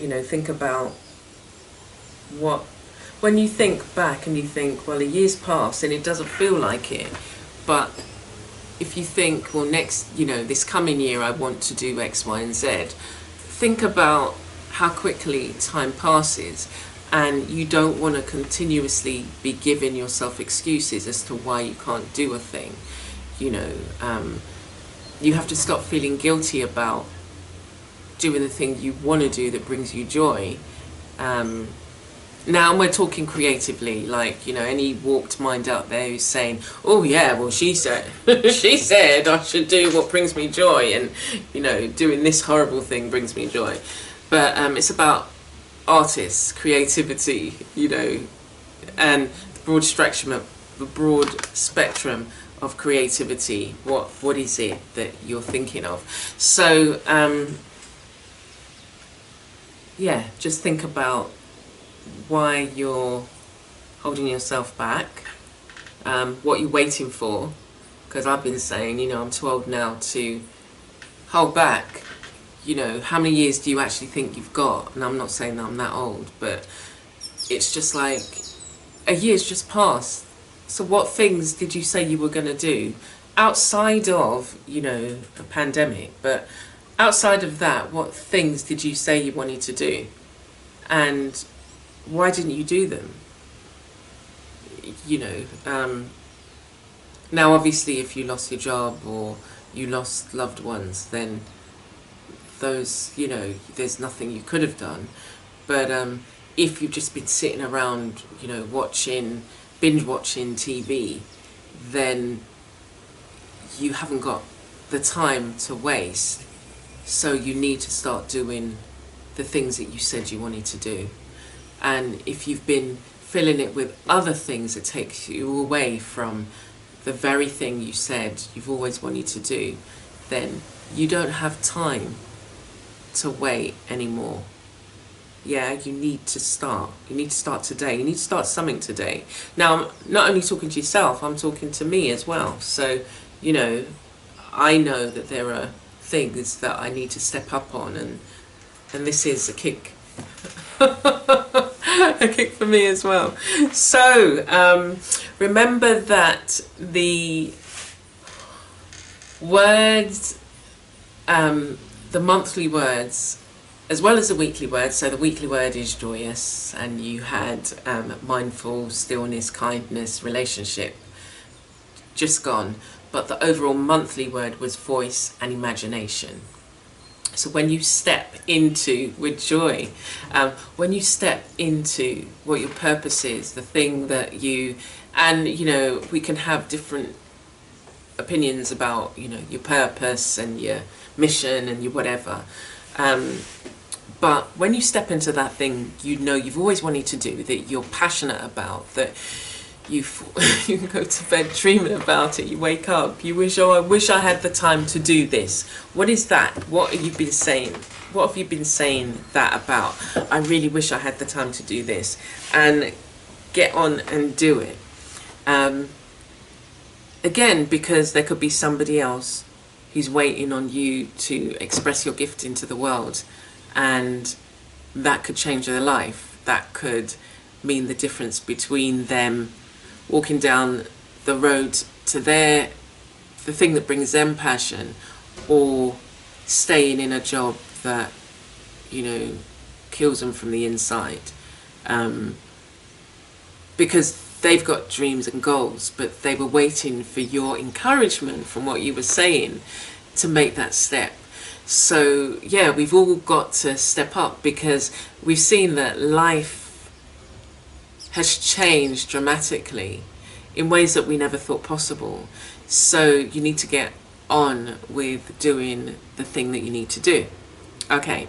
You know, think about what, when you think back and you think, well, a year's passed and it doesn't feel like it, but if you think, well, next, you know, this coming year I want to do X, Y, and Z, think about how quickly time passes, and you don't want to continuously be giving yourself excuses as to why you can't do a thing. You know, you have to stop feeling guilty about doing the thing you want to do that brings you joy. Now we're talking creatively, like, you know, any warped mind out there who's saying, oh yeah, well, she said she said I should do what brings me joy, and, you know, doing this horrible thing brings me joy. But it's about artists, creativity, you know, and the broad spectrum of creativity. What is it that you're thinking of? So yeah, just think about why you're holding yourself back, what you're waiting for, because I've been saying, you know, I'm too old now to hold back. You know, how many years do you actually think you've got? And I'm not saying that I'm that old, but it's just like a year's just passed. So what things did you say you were going to do outside of, you know, a pandemic? But outside of that, what things did you say you wanted to do? And why didn't you do them? You know, now obviously if you lost your job or you lost loved ones, then those, you know, there's nothing you could have done. But if you've just been sitting around, you know, binge watching TV, then you haven't got the time to waste. So you need to start doing the things that you said you wanted to do. And if you've been filling it with other things that takes you away from the very thing you said you've always wanted to do, then you don't have time to wait anymore. Yeah, you need to start. You need to start today. You need to start something today. Now, I'm not only talking to yourself, I'm talking to me as well. So, you know, I know that there are things that I need to step up on, and this is a kick. A kick for me as well. So, remember that the words, the monthly words, as well as the weekly word. So the weekly word is joyous, and you had mindful, stillness, kindness, relationship, just gone. But the overall monthly word was voice and imagination. So when you step into, with joy, when you step into what your purpose is, the thing that you, and, you know, we can have different opinions about, you know, your purpose and your mission and your whatever. But when you step into that thing, you know, you've always wanted to do, that you're passionate about, that you can go to bed dreaming about it, you wake up, you wish, oh, I wish I had the time to do this. What is that? What have you been saying? What have you been saying that about? I really wish I had the time to do this. And get on and do it. Again, because there could be somebody else who's waiting on you to express your gift into the world, and that could change their life. That could mean the difference between them walking down the road to the thing that brings them passion, or staying in a job that, you know, kills them from the inside. Because they've got dreams and goals, but they were waiting for your encouragement from what you were saying to make that step. So yeah, we've all got to step up, because we've seen that life has changed dramatically in ways that we never thought possible. So you need to get on with doing the thing that you need to do. Okay.